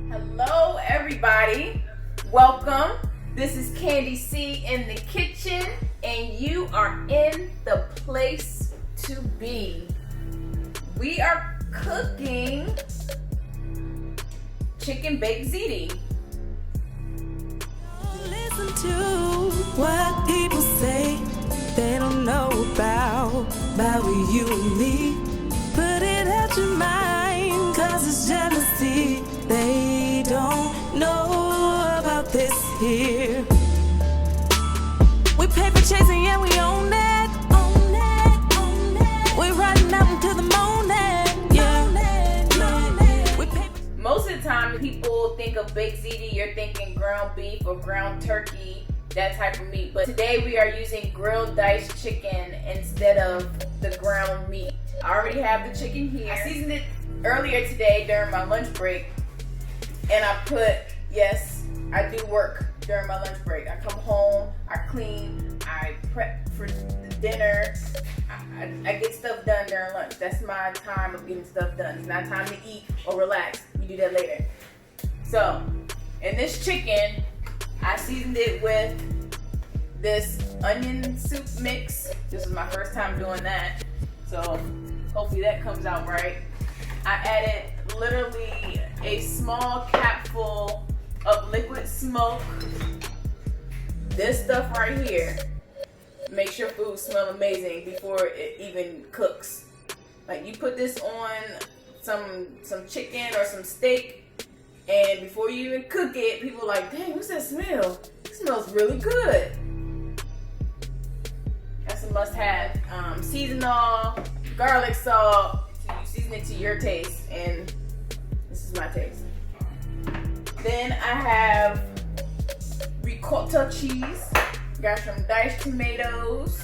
Hello everybody, welcome. This is CandyC in the kitchen and you are in the place to be. We are cooking Chicken Baked Ziti. Listen to what people say they don't know about you and me. Put it out your mind, cause it's jealousy. They don't know about this here. We paper chasing, yeah, we own it. We're riding out into the morning, yeah. Most of the time people think of baked ziti, you're thinking ground beef or ground turkey, that type of meat. But today we are using grilled diced chicken instead of the ground meat. I already have the chicken here. I seasoned it earlier today during my lunch break. And I put, yes, I do work during my lunch break. I come home, I clean, I prep for the dinner. I get stuff done during lunch. That's my time of getting stuff done. It's not time to eat or relax. We do that later. So, in this chicken, I seasoned it with this onion soup mix. This is my first time doing that. So, hopefully that comes out right. I added literally a small capful of liquid smoke. This stuff right here makes your food smell amazing before it even cooks. Like you put this on some chicken or some steak, and before you even cook it, people are like, dang, what's that smell? It smells really good. That's a must-have. Seasonal, garlic salt. You season it to your taste, and this is my taste. Then I have ricotta cheese. Got some diced tomatoes,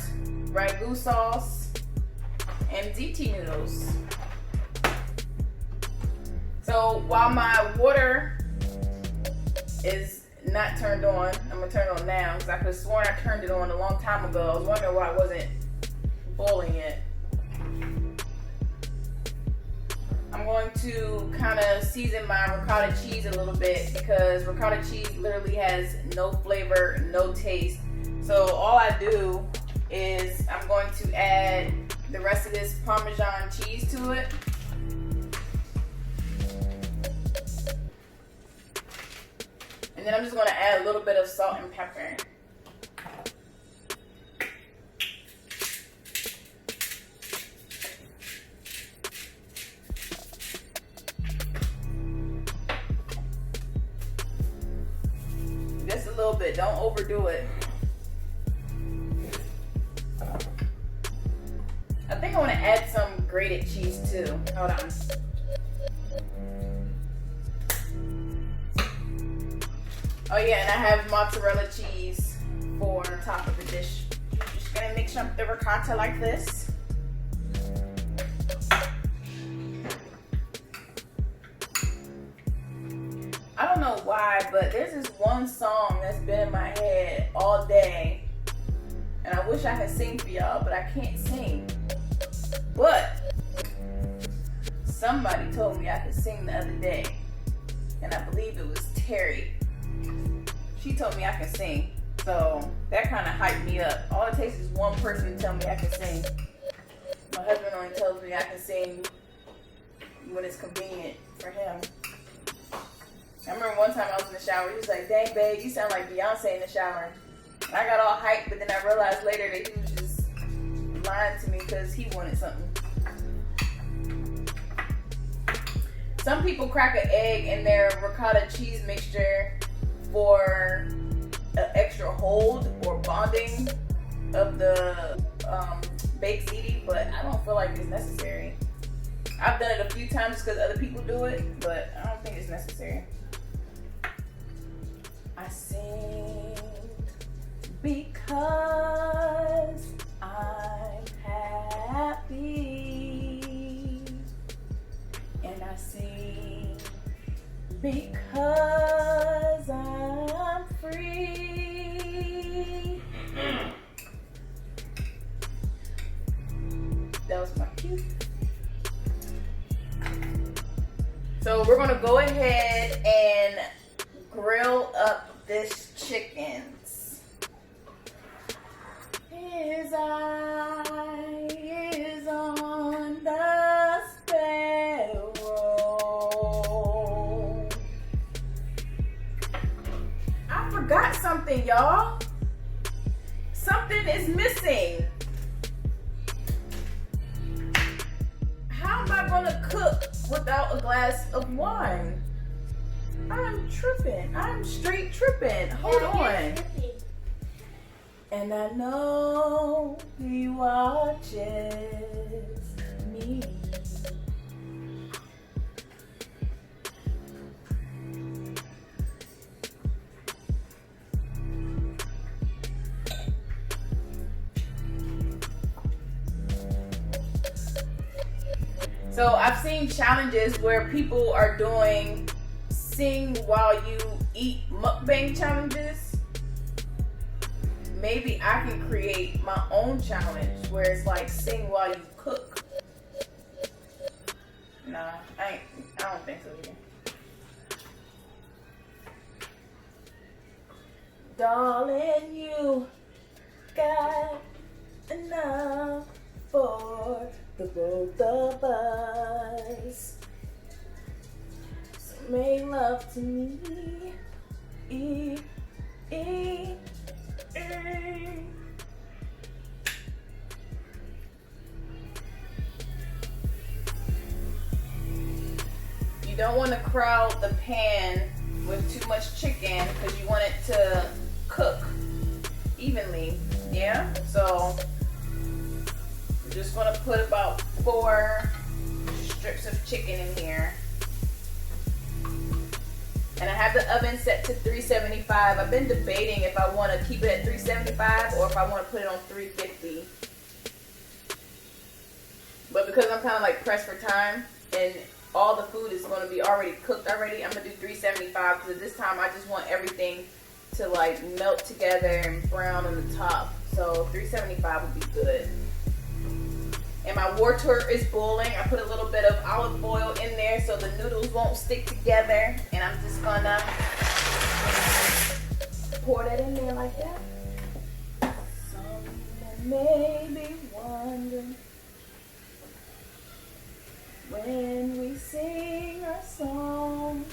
ragu sauce, and ziti noodles. So while my water is not turned on, I'm gonna turn it on now because I could have sworn I turned it on a long time ago. I was wondering why it wasn't boiling yet. I'm going to kind of season my ricotta cheese a little bit because ricotta cheese literally has no flavor, no taste. So all I do is I'm going to add the rest of this Parmesan cheese to it. And then I'm just going to add a little bit of salt and pepper. Just a little bit, don't overdo it. I think I want to add some grated cheese too. Hold on. Oh yeah, and I have mozzarella cheese for the top of the dish. I'm just gonna mix up the ricotta like this. I don't know why, but there's this one song that's been in my head all day. And I wish I could sing for y'all, but I can't sing. But somebody told me I could sing the other day, and I believe it was Terry. She told me I can sing, so that kind of hyped me up. All it takes is one person to tell me I can sing. My husband only tells me I can sing when it's convenient for him. I remember one time I was in the shower, he was like, dang babe, you sound like Beyonce in the shower. And I got all hyped, but then I realized later that he was just lying to me because he wanted something. Some people crack an egg in their ricotta cheese mixture for an extra hold or bonding of the baked ziti, but I don't feel like it's necessary. I've done it a few times because other people do it, but I don't think it's necessary. I sing because I'm happy, and I sing because I'm free. That was my cue. So we're gonna go ahead and grill up this chickens. His eye is on the sparrow. I forgot something, y'all. Something is missing. How am I gonna cook without a glass of wine? I'm tripping. I'm straight tripping. Hold on. And I know he watches me. So I've seen challenges where people are doing sing while you eat mukbang challenges. Maybe I can create my own challenge where it's like sing while you cook. Nah, I don't think so either. Darling, you got enough for the both of us. So make love to me. You don't want to crowd the pan with too much chicken because you want it to cook evenly. Yeah? So I'm just going to put about 4 strips of chicken in here. And I have the oven set to 375. I've been debating if I want to keep it at 375 or if I want to put it on 350. But because I'm kind of like pressed for time and all the food is going to be already cooked already, I'm going to do 375 because at this time I just want everything to like melt together and brown on the top. So 375 would be good. And my water is boiling. I put a little bit of olive oil in there so the noodles won't stick together. And I'm just gonna pour that in there like that. Someone may be wondering when we sing our song.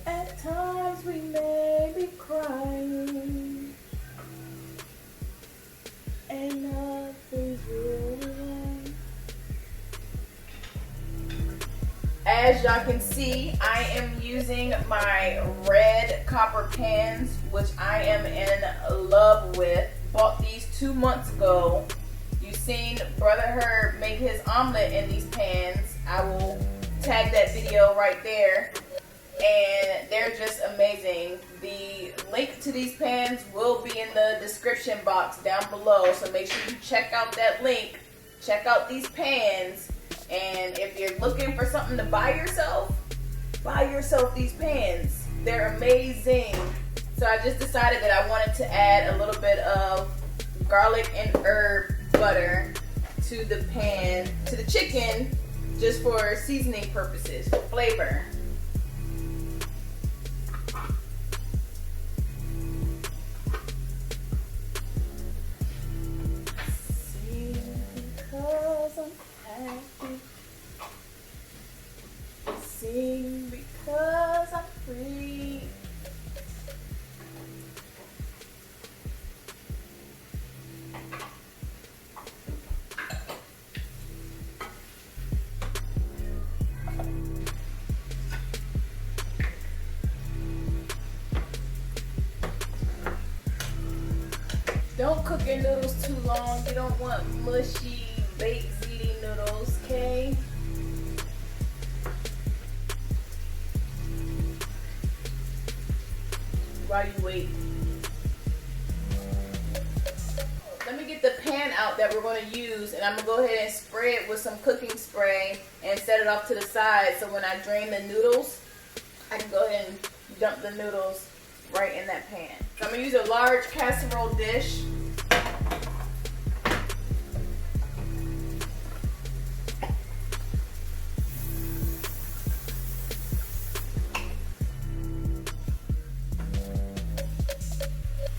At times we may be crying. And nothing's really wrong. As y'all can see, I am using my red copper pans, which I am in love with. Bought these 2 months ago. You've seen Brother Herb make his omelet in these pans. I will tag that video right there. And they're just amazing. The link to these pans will be in the description box down below, so make sure you check out that link, check out these pans, and if you're looking for something to buy yourself these pans. They're amazing. So I just decided that I wanted to add a little bit of garlic and herb butter to the pan, to the chicken, just for seasoning purposes, for flavor. Sing because I'm free. Don't cook your noodles too long. You don't want mushy baked ziti noodles, okay? While you wait. Let me get the pan out that we're going to use, and I'm going to go ahead and spray it with some cooking spray and set it off to the side so when I drain the noodles, I can go ahead and dump the noodles right in that pan. So I'm going to use a large casserole dish.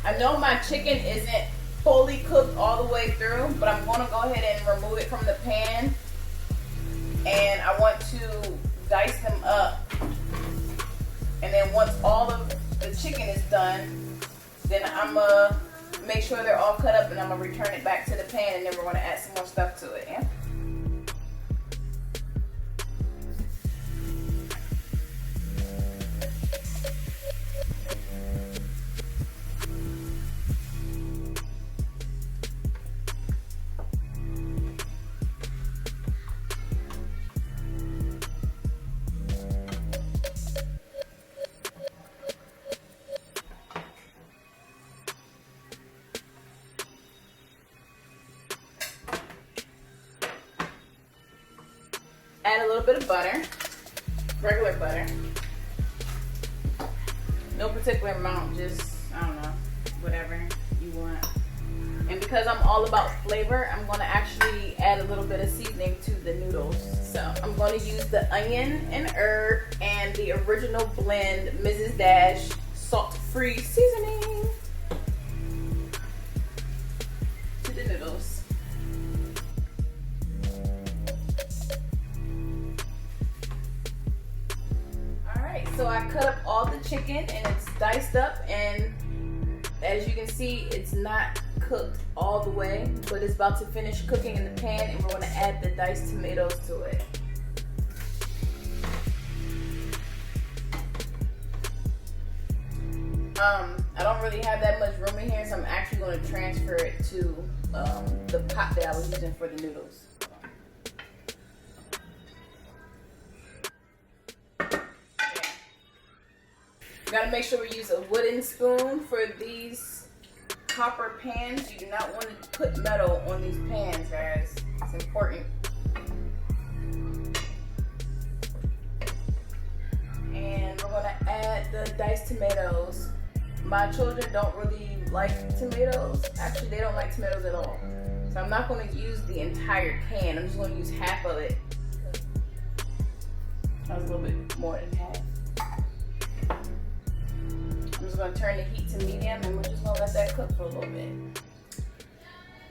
I know my chicken isn't fully cooked all the way through, but I'm going to go ahead and remove it from the pan. And I want to dice them up. And then once all of the chicken is done, then I'm going to make sure they're all cut up and I'm going to return it back to the pan, and then we're going to add some more stuff to it. Yeah? Add a little bit of butter, regular butter. No particular amount, just, I don't know, whatever you want. And because I'm all about flavor, I'm gonna actually add a little bit of seasoning to the noodles. So I'm gonna use the onion and herb and the original blend Mrs. Dash salt-free seasoning to the noodles. So I cut up all the chicken and it's diced up, and as you can see, it's not cooked all the way, but it's about to finish cooking in the pan, and we're going to add the diced tomatoes to it. I don't really have that much room in here, so I'm actually going to transfer it to the pot that I was using for the noodles. You gotta make sure we use a wooden spoon for these copper pans. You do not want to put metal on these pans, guys. It's important. And we're gonna add the diced tomatoes. My children don't really like tomatoes. Actually, they don't like tomatoes at all. So I'm not gonna use the entire can. I'm just gonna use half of it. That was a little bit more than half. I'm just going to turn the heat to medium, and we're just going to let that cook for a little bit.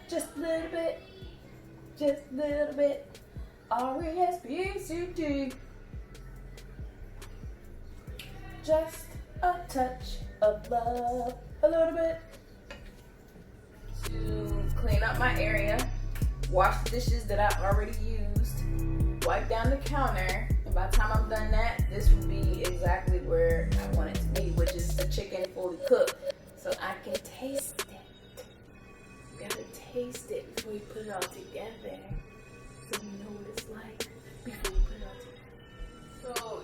Just a little bit. Just a little bit. R-E-S-P-E-C-T. Just a touch of love. A little bit. To clean up my area. Wash the dishes that I already used. Wipe down the counter. By the time I'm done that, this will be exactly where I want it to be, which is the chicken fully cooked. So I can taste it. You gotta taste it before you put it all together. So you know what it's like before you put it all together. So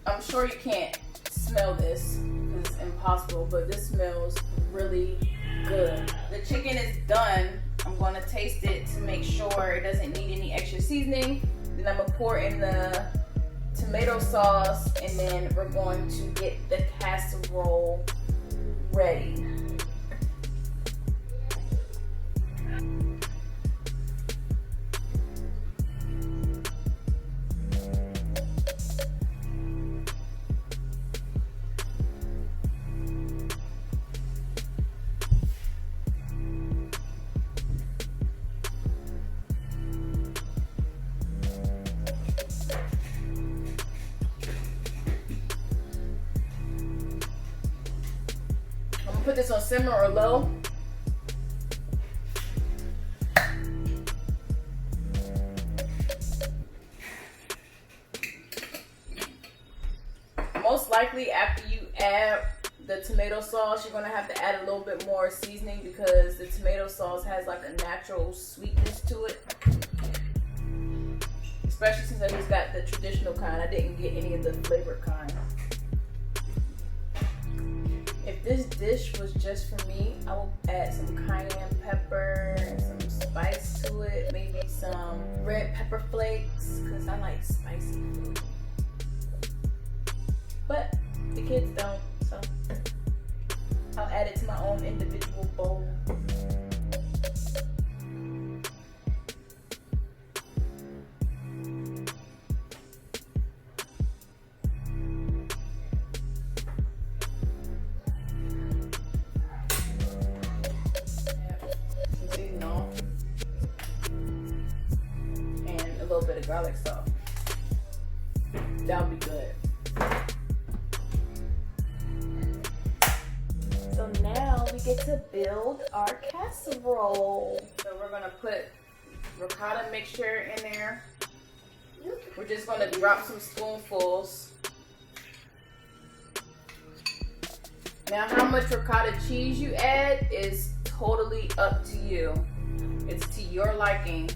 I'm sure you can't smell this, because it's impossible, but this smells really good. The chicken is done. I'm gonna taste it to make sure it doesn't need any extra seasoning. Then I'm gonna pour in the tomato sauce, and then we're going to get the casserole ready. Put this on simmer or low. Most likely after you add the tomato sauce, you're gonna have to add a little bit more seasoning, because the tomato sauce has like a natural sweetness to it. Especially since I just got the traditional kind. I didn't get any of the flavor kind. If this dish was just for me, I would add some cayenne pepper and some spice to it. Maybe some red pepper flakes, because I like spicy food. But the kids don't, so I'll add it to my own individual bowl. garlic sauce. That'll be good. So now we get to build our casserole. So we're gonna put ricotta mixture in there. We're just gonna drop some spoonfuls. Now how much ricotta cheese you add is totally up to you. It's to your liking.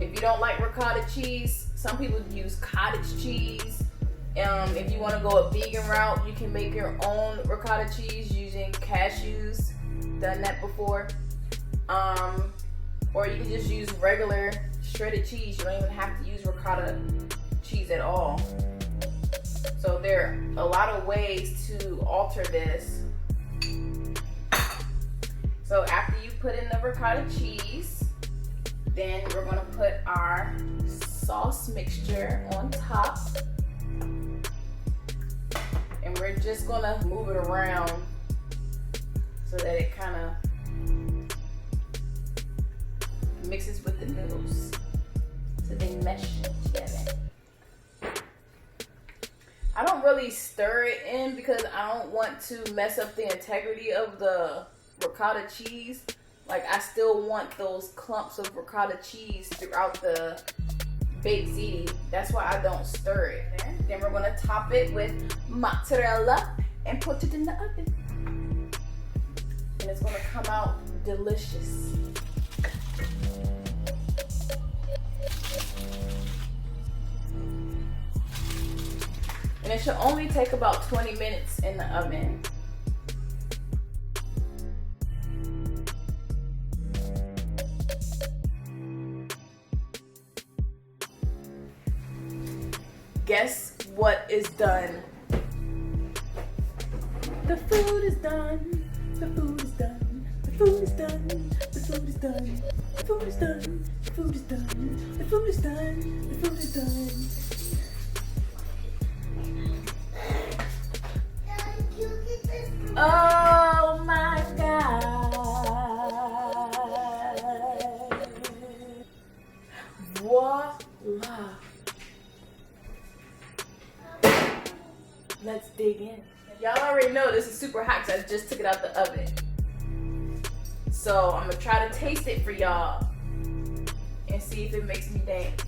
If you don't like ricotta cheese, some people use cottage cheese. If you want to go a vegan route, you can make your own ricotta cheese using cashews. Done that before. Or you can just use regular shredded cheese. You don't even have to use ricotta cheese at all. So there are a lot of ways to alter this. So after you put in the ricotta cheese, then we're gonna put our sauce mixture on top. And we're just gonna move it around so that it kind of mixes with the noodles so they mesh together. I don't really stir it in because I don't want to mess up the integrity of the ricotta cheese. Like, I still want those clumps of ricotta cheese throughout the baked ziti. That's why I don't stir it. Then we're gonna top it with mozzarella and put it in the oven. And it's gonna come out delicious. And it should only take about 20 minutes in the oven. Guess what is done? The food is done. The food is done. The food is done. The food is done. The food is done. The food is done. The food is done. The food is done. Oh my God. Voila. Let's dig in. Y'all already know this is super hot because I just took it out the oven. So I'm gonna try to taste it for y'all and see if it makes me dance.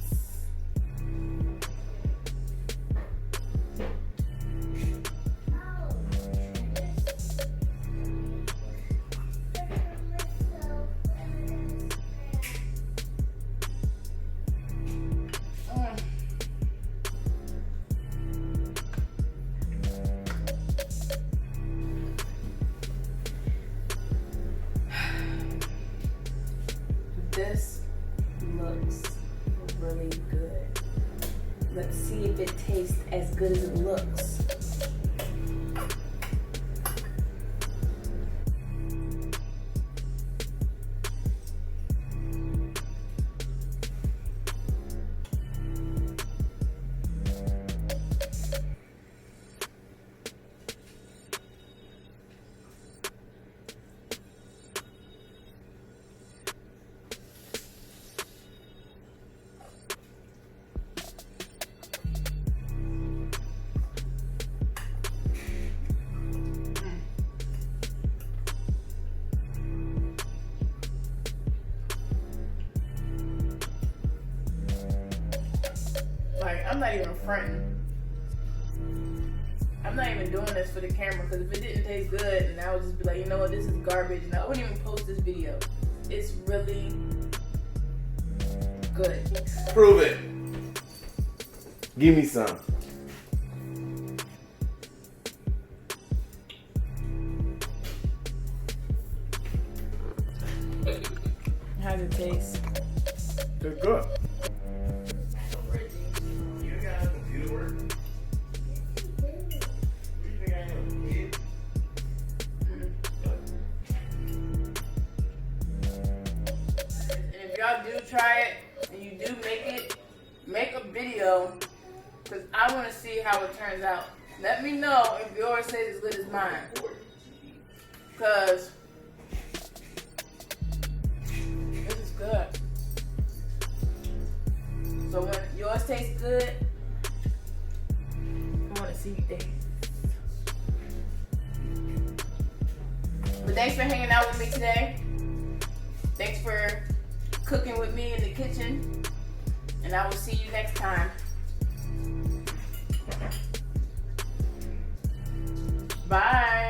This looks really good. Let's see if it tastes as good as it looks. Like, I'm not even fronting. I'm not even doing this for the camera because if it didn't taste good, and I would just be like, you know what, this is garbage, and I wouldn't even post this video. It's really good. Prove it. Give me some. How's it taste? It's good. You got a computer work? You think I know the kid? And if y'all do try it and you do make it, make a video because I want to see how it turns out. Let me know if yours tastes as good as mine. Because this is good. So when yours tastes good, I want to see you taste. But thanks for hanging out with me today. Thanks for cooking with me in the kitchen. And I will see you next time. Bye.